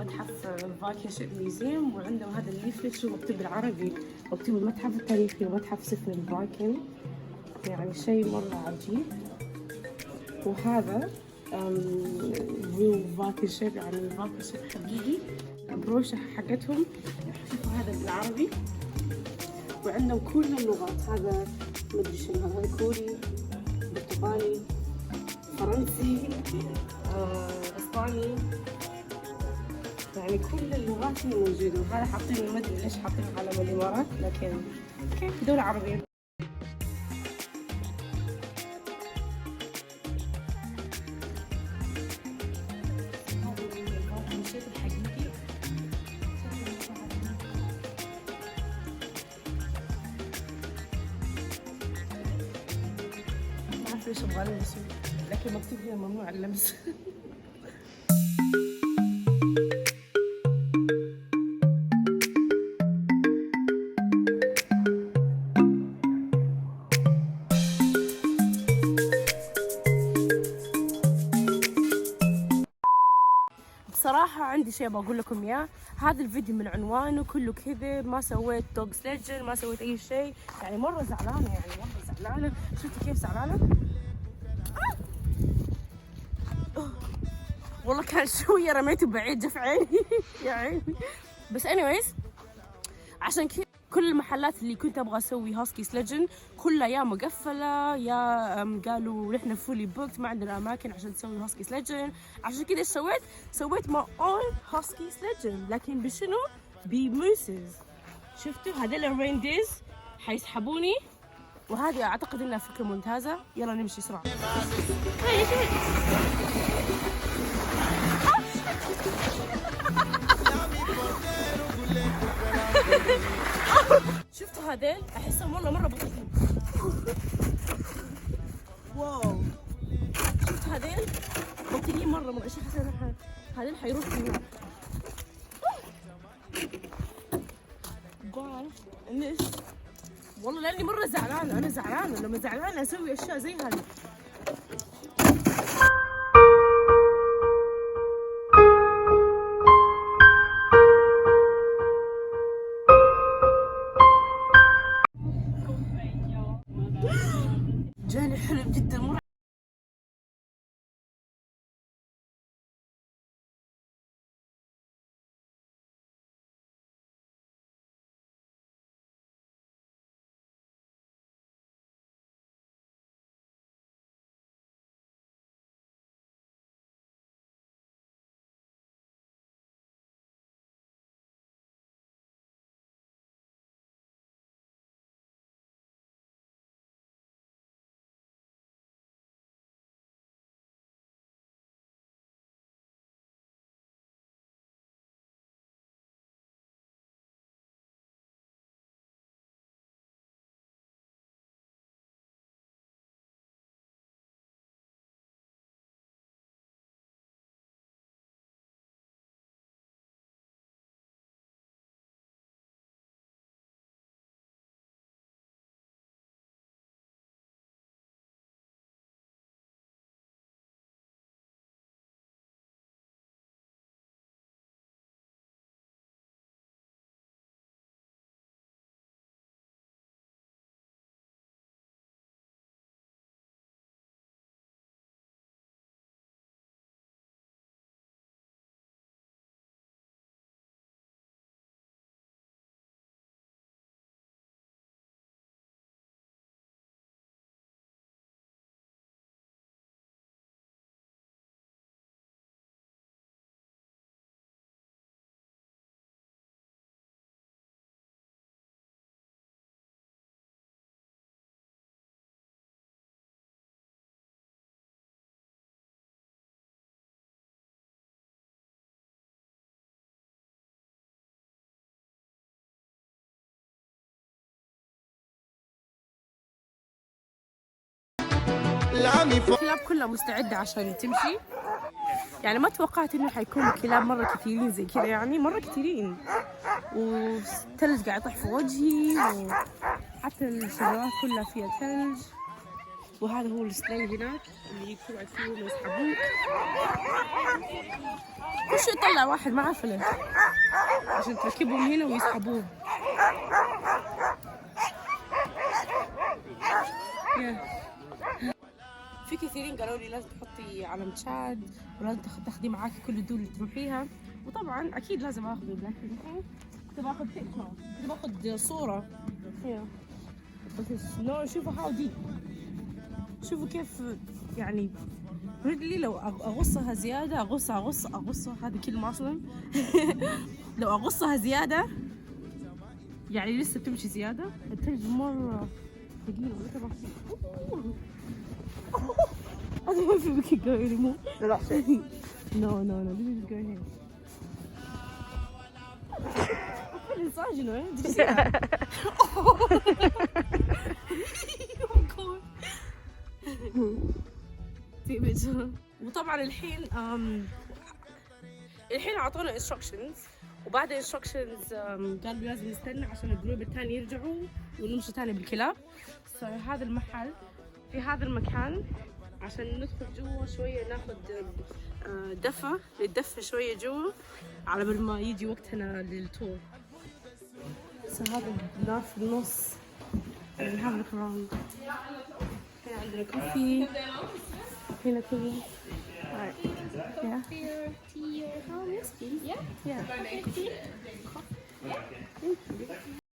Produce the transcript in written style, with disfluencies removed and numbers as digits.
متحف فايكنج ميوزيوم، وعندهم هذا الليفلت شو مكتوب بالعربي، مكتوب المتحف التاريخي ومتحف سفن الفايكنج، يعني شيء مرة عجيب. وهذا ريل فايكنج شيب، يعني فايكنج شيب حقيقي، بروشة حقتهم. شوفوا هذا بالعربي، وعندهم كل اللغات. هذا مدري شنو هذا، كوري، برتغالي، فرنسي، اسباني، يعني كل اللغات هي موجودة. وهذا حاطين ما ادري ليش حاطين علم الامارات، لكن اوكي دولة عربية. ما اعرف ليش ابغى المسه، لكن مكتوب هنا ممنوع اللمس. بصراحة عندي شيء بقول لكم إياه. هذا الفيديو من عنوانه كله كذب، ما سويت دوغ سليدجن، ما سويت أي شيء، يعني مرة زعلانة، يعني مرة زعلانة. شفتوا كيف زعلانة؟ والله كان شوية رميته بعيد جف عيني. يا عيني. بس anyways، عشان كذا كل المحلات اللي كنت ابغى اسوي هاسكي سليدجن كلها يا مقفله، يا قالوا نحن فولي بوكت ما عندنا اماكن عشان تسوي هاسكي سليدجن. عشان كذا ايش سويت ما اون هاسكي سليدجن، لكن بشنو؟ بموسز. شفتوا هذول الرينديز حيسحبوني، وهذه اعتقد انها فكره ممتازه. يلا نمشي بسرعه. شفتوا هذيل؟ احسهم والله مره بطيئين. واو، شفتوا هذيل؟ بطيئين مره. ايش حسنا هذيل حيروحوا هناك. باي. والله لاني مره زعلانه، انا زعلانه لما زعلانه اسوي اشياء زي هذه. جاني حلم جدا مرة. الكلاب كلها مستعدة عشان تمشي، يعني ما توقعت انه حيكون كلاب مرة كثيرين زي كذا، يعني مرة كثيرين، والثلج قاعد يطيح في وجهي، وحتى الشجرات كلها فيها ثلج. وهذا هو السلاي هناك اللي تقعد فيه ويسحبوك. كل شوي يطلع واحد معاه فلس عشان تركبهم هنا ويسحبوه. في كثيرين قالوا لي لازم تحطي علم تشاد ولازم تاخذي معاكي كل الدول اللي تروحيها، وطبعا اكيد لازم اخذه، لكن كنت باخذ بيكتشر، كنت باخذ صوره. بس نو، شوفوا هاو دي، شوفوا كيف يعني رجلي لو اغصها زياده اغصها هذه كلمه اصلا. لو اغصها زياده يعني لسه تمشي زياده. الثلج مره ثقيل. I don't know if we can go anymore. No, that's it. No, this is go here. I put it inside, you know. Did you see that? Oh god. وطبعا الحين اعطونا instructions، وبعد instructions قالوا لازم نستنى عشان الجروب الثاني يرجعوا ونمشي ثاني بالكلاب. هذا المحل في هذا المكان عشان ندخل جوا شوية، ناخذ دفة نتدفى شوية جوا على بال ما يجي وقتنا للتور. هذا النار في النص. We have a look around. هنا عندنا كوفي، هنا كله. Right. Yeah. Tea or yes, please. Yeah. Tea. Thank you.